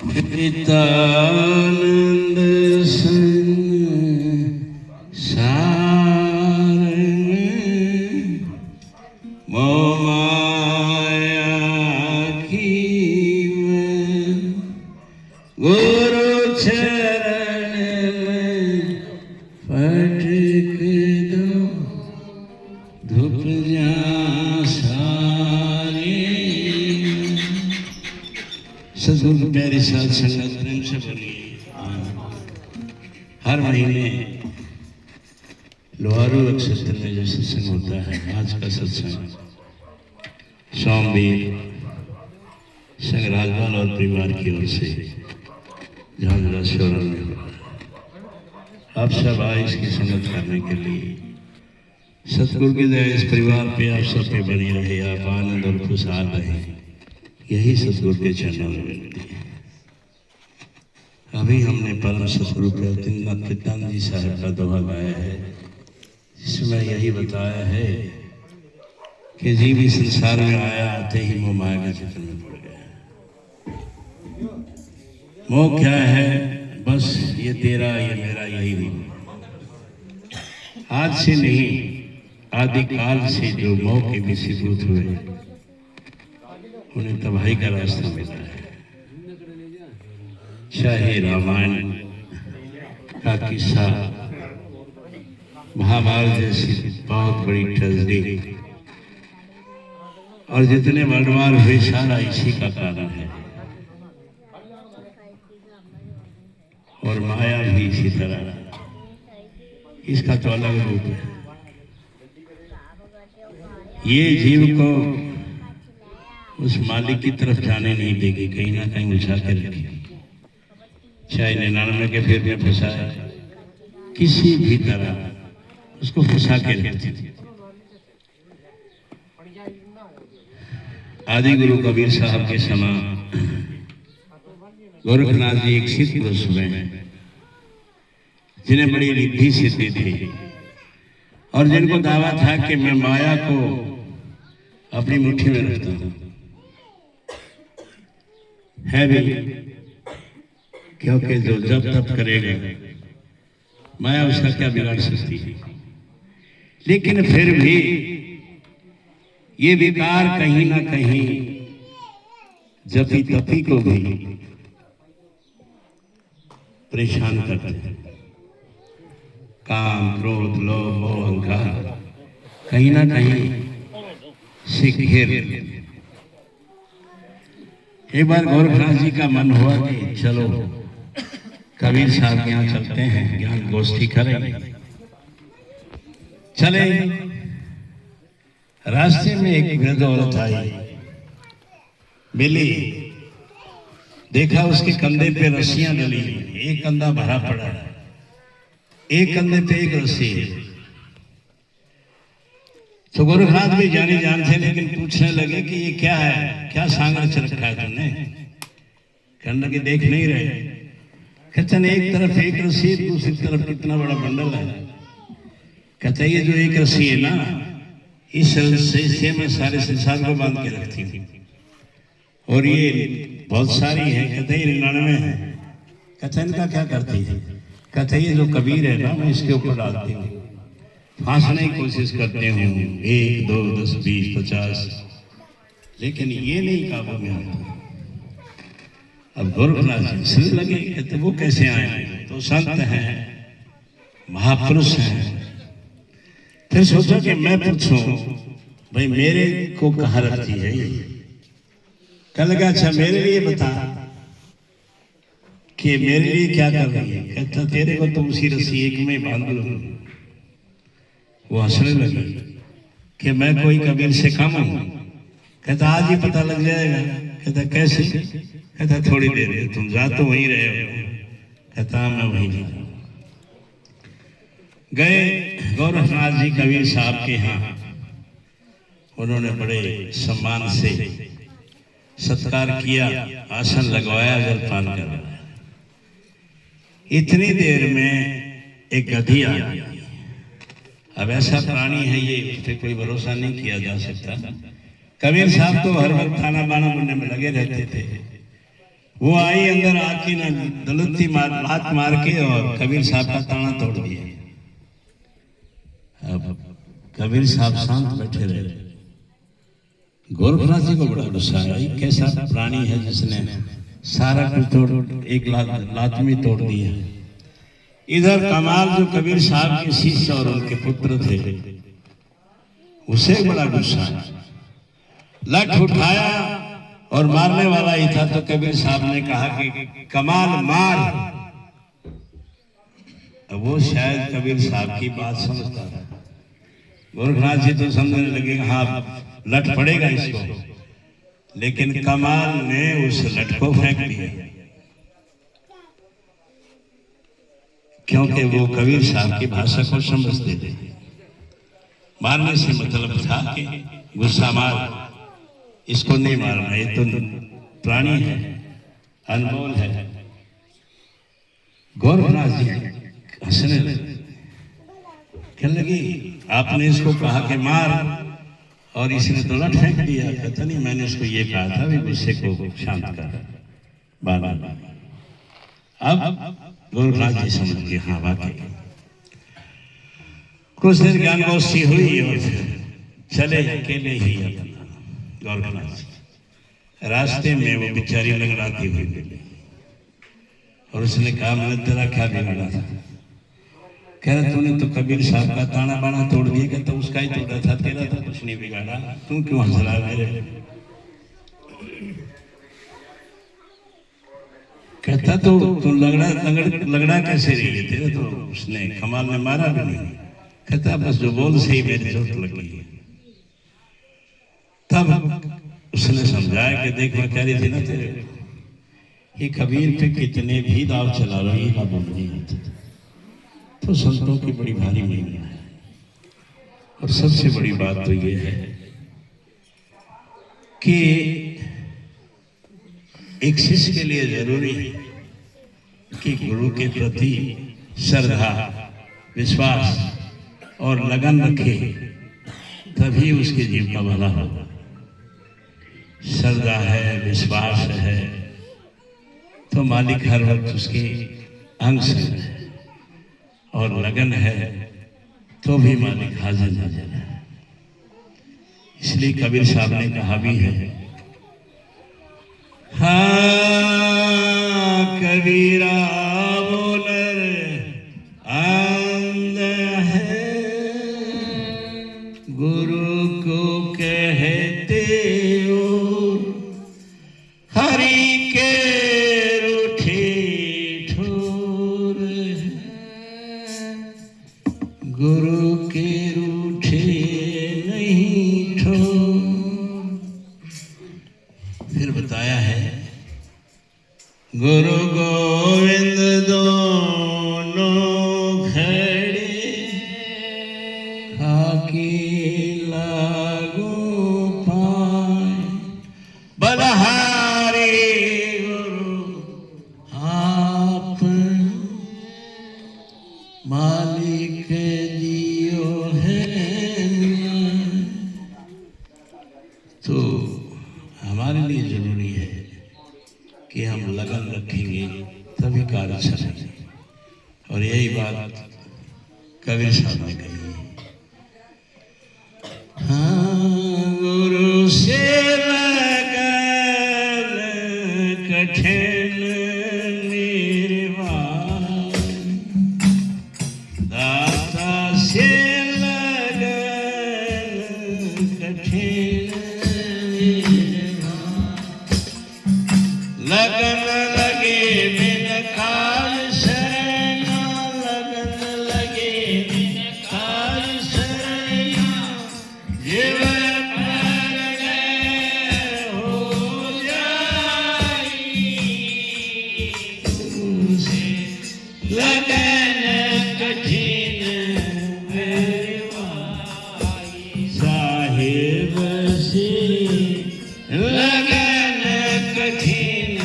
पितानंद संसार मोह माया कीव गुरु चरण में पटक दो धूप जा सारे। सदगुरु की प्यारी साथ संगत प्रेम से बोलिए। हर महीने लोहारू नक्षत्र में जो सत्संग होता है, आज का सत्संग सोमवीर संघ राजपाल और परिवार की ओर से झांझरा शोरन में हुआ। आप सब आए इसकी संगत करने के लिए। सतगुरु की दया इस परिवार पे आप सब पे बनी रहे, आप आनंद और खुशहाल रहे, यही सतगुरु के चरणों में विनती है। अभी हमने परम सतगुरु के पितानंद जी साहब का दोहा गाया है, जिसमें यही बताया है कि जीव इस संसार में आया, आते ही मोह माया के चक्कर में पड़ गया। मोह क्या है? बस ये तेरा ये मेरा यही मोह। आज से नहीं, आदिकाल से जो मोह के विषीभूत हुए उन्हें तबाही का रास्ता मिला है। चाहे रामायण का किस्सा, महाभारत जैसी बहुत बड़ी ट्रेजेडी और जितने वर्ल्ड वार हुए, सारा इसी का कारण है। और माया भी इसी तरह, इसका तो अलग रूप है। ये जीव को उस मालिक की तरफ जाने नहीं देगी, कहीं ना कहीं उछा के रखेगी। चाहे 99 के फेर में फंसा है, किसी भी तरह उसको फंसा के रखती थी। आदि गुरु कबीर साहब के समान गोरखनाथ जी एक सिद्ध पुरुष हुए हैं, जिन्हें बड़ी रिद्धि सिद्धि थी और जिनको दावा था कि मैं माया को अपनी मुट्ठी में रखता हूं। है भी, क्योंकि जो जब तब करेगा माया उसका क्या बिगाड़ सकती है। लेकिन फिर भी ये विकार कहीं ना कहीं जपी तपी को भी परेशान करते हैं। काम, क्रोध, लोभ, मोह, अहंकार कहीं ना कहीं से घेर। एक बार गोरखनाथ जी का मन हुआ कि चलो कबीर साहब के यहाँ चलते हैं, ज्ञान गोष्ठी करें। चले। रास्ते में एक वृद्ध औरत आई, मिली, देखा उसके कंधे पे रस्सियां डली, एक कंधा भरा पड़ा है, एक कंधे पे एक रस्सी है। तो गोरखनाथ भी जाने जानते, लेकिन पूछने लगे कि ये क्या है, क्या सांगर्च रखा है तुमने? कहने लगे देख नहीं रहे। कहते एक तरफ एक रस्सी, दूसरी तरफ कितना बड़ा बंडल है। कहते ये जो एक रस्सी है ना, इस रस्सी से मैं सारे संसार को बांध के रखती हूँ, और ये बहुत सारी है। कहते 99 है। कहते इनका क्या करती है? कहते ये जो कबीर है ना, मैं इसके ऊपर डालती हूँ, फांसने की कोशिश करते हूँ, 1, 2, 10, 20, 50, लेकिन ये नहीं काबू में आता। अब गोरखनाथ जी सुनने लगे, कहते वो कैसे आए? तो संत हैं, महापुरुष हैं। फिर सोचा कि मैं पूछूं, भाई मेरे को कहाँ रखती है ये? कह लगा अच्छा मेरे लिए बता कि मेरे लिए क्या कर रही है। कहता तेरे को तो उसी रस्सी एक में बांध लो। वो हंसने लगी कि मैं कोई कबीर से कम हूं। कहता आज ही पता लग जाएगा। कहता कैसे? कहता थोड़ी देर में, तुम जा तो वहीं रहे हो। कहता मैं वहीं गए। गोरखनाथ जी कबीर साहब के यहाँ उन्होंने बड़े सम्मान से सत्कार किया, आसन लगवाया, जलपान करवाया। इतनी देर में एक गधी आ गई। अब ऐसा प्राणी है ये, उस पर कोई भरोसा नहीं किया जा सकता। कबीर साहब तो हर वक्त खाना बाना बनने में लगे रहते थे। वो आई अंदर आके ना दलुत्ती लात मार के और कबीर साहब का ताना तोड़ दिया। अब कबीर साहब शांत बैठे रहे। गोरखनाथ जी को बड़ा गुस्सा आया, कैसा प्राणी है जिसने सारा कुछ तोड़ एक लात में तोड़ दिया। इधर कमाल जो कबीर साहब के शिष्य और उनके पुत्र थे, उसे बड़ा गुस्सा आया, लठ उठाया और मारने वाला ही था। तो कबीर साहब ने कहा कि कमाल मार। वो शायद कबीर साहब की बात समझता था। गोरखनाथ जी तो समझने लगे हाँ लठ पड़ेगा इसको, लेकिन कमाल ने उस लठ को फेंक दिया, क्योंकि वो कबीर साहब की भाषा को समझते थे। मारने से मतलब था कि गुस्सा मार, इसको नहीं मारना, ये तो प्राणी है, अनमोल है। गोरखनाथ जी हंसने लगे, कहने लगी आपने इसको कहा कि मार और इसने तो लठ फेंक दिया। कहता नहीं, मैंने उसको ये कहा था भी गुस्से को शांत कर। अब गोरखनाथ जी समझ गए हाँ वाकई। कुछ देर ज्ञान गोष्ठी हुई और फिर चले अकेले ही अपना गोरखनाथ जी। रास्ते में वो बेचारी लंगड़ाती हुई मिली और उसने कहा मैंने तेरा क्या बिगाड़ा था? कह रहा तूने तो कबीर साहब का ताना बाना तोड़ दिया। कहता उसका ही तोड़ा था, तेरा तो कुछ नहीं बिगाड़ा, तू क्यों हंस रहा है मेरे? कहता तो तू लगड़ा कैसे रही है? तेरे तो उसने कमाल ने मारा भी नहीं। कहता बस जो बोल से ही मेरी चोट लगी। तब उसने समझाया कि देख मैं कह रही थी ना तेरे, ये कबीर पे कितने भी दाव चला रही है ना बोल रही है, तो संतों की बड़ी भारी महिमा है। और सबसे बड़ी बात तो ये है कि एक शिष्य के लिए जरूरी है कि गुरु के प्रति श्रद्धा, विश्वास और लगन रखे, तभी उसके जीव का भला होगा। श्रद्धा है, विश्वास है, तो मालिक हर वक्त उसके अंग संग है, और लगन है तो भी मालिक हाजिर नाजिर है। इसलिए कबीर साहब ने कहा भी है, हाँ कबीरा बोलर आंद है, गुरु को कहते हो हरि के रूठे ठोर है, गुरु के रूठे नहीं ठोर। फिर बताया है गुरु गोविंद दोनों खड़े, खाकी लागू पाए, बलहारी गुरु आप, मालिक जियो है। तो हमारे लिए जरूरी है कि हम लगन रखेंगे तभी कार्य चलेंगे। और यही बात कबीर साहब ने कही है, हाँ गुरु से लगन कठिन निर्वाण, दाता से लगन कठिन निर्वाण, लगन लगे बिन काल शरणा, लगन लगे बिन काल शरणा, जीवन मर गए हो जाई, तुझसे लगन कठिन निर्वाई, साहिब से लगन कठिन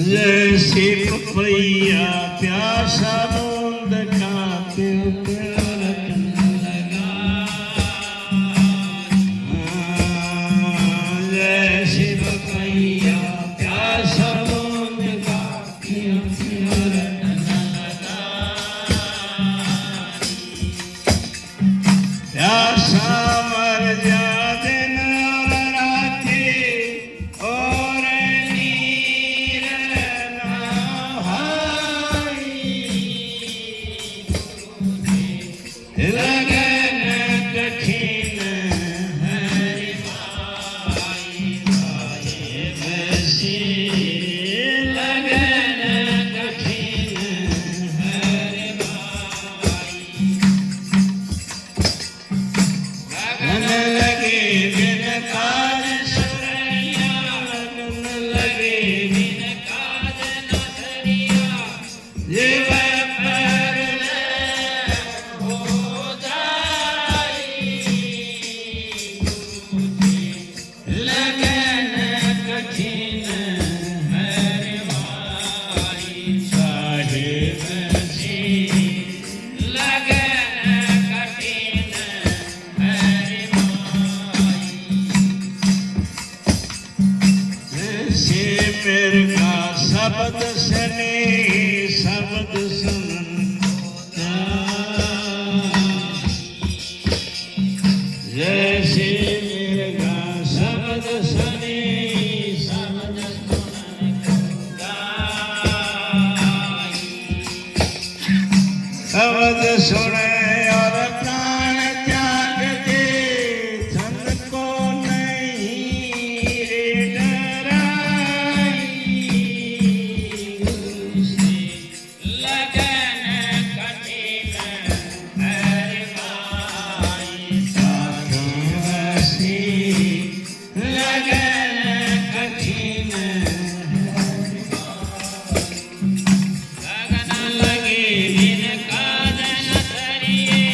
जैसे पपैया प्यासा बूंद का प्यार लगा, सामर दिन और राति और नीर नहाई लगन कठिन हरि माई साहेब से लगन कठिन हरि लगन लगे बिन काज सुरैया लगन लगे बिन काज न धरिया जीव पर हो जाई लगन कठिन हरि माई साहेब से लगन कठिन हरि से मेरे का शब्द सने शब्द सुन जैसे मेरे का शब्द सने शब्द शब्द सुने और प्राण त्याग दे धन को नहीं रे डराई लगन कठिन हरि माई साधु से लगन कठिन लगन लगे बिन काज न धरिए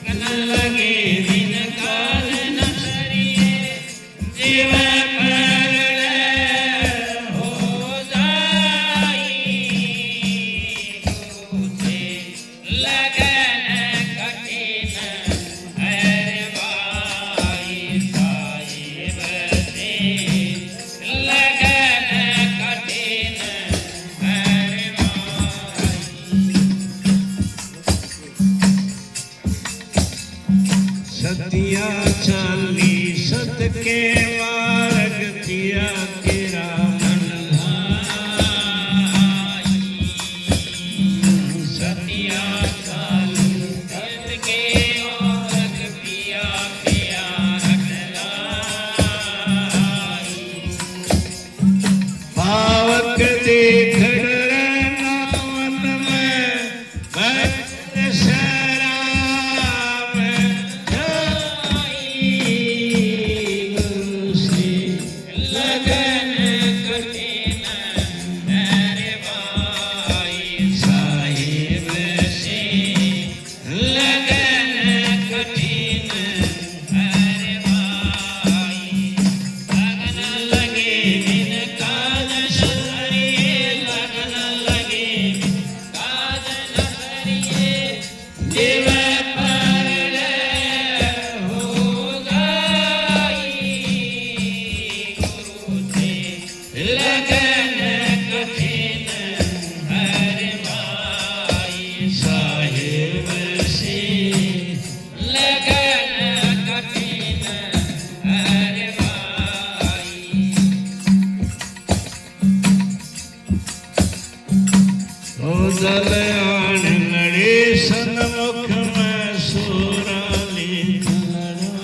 लगन लगे बिन काज न धरिए जीव पर हो जाई लगन कठिन हरि माई साहेब से लगन कठिन हरि सतिया चाली सत के मार्ग दिया तेरा मन भाई सतिया चाली सत के मार्ग दिया तेरा रखलाई पावक देखड़ नावन में भक्त शराब जाई गुरु से लगन कठिन हरि माई साहेब से लगन कठिन हरि माई लगन लगे बिन काज सुधरिए लगन लगे काज न धरिए जीव पर हो जाई गुरु से लगन कठिन हरि माई साहेब से लगन कठिन हरि माई ओ जलयान लड़े सन्मुख में सोराली लड़ाई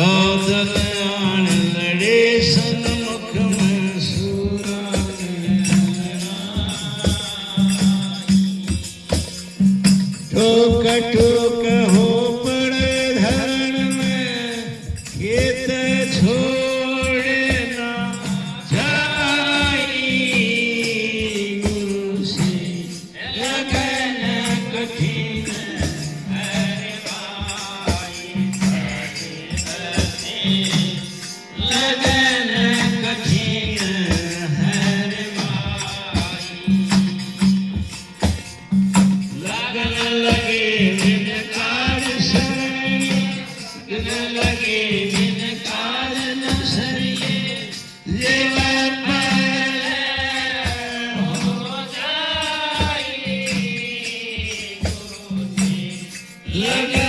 ओ जलयान लड़े सन्मुख में सोराली लड़ाई ठोक ठोक हो पड़े धरण में खेत छोड़े ना जाई गुरु से लगन कठिन हरि माई साहेब से लगन कठिन हरि माई लगन लगे बिन काज सरिए लगन लगे बिन काज न सरिए जीव पर हो जाई गुरु लेके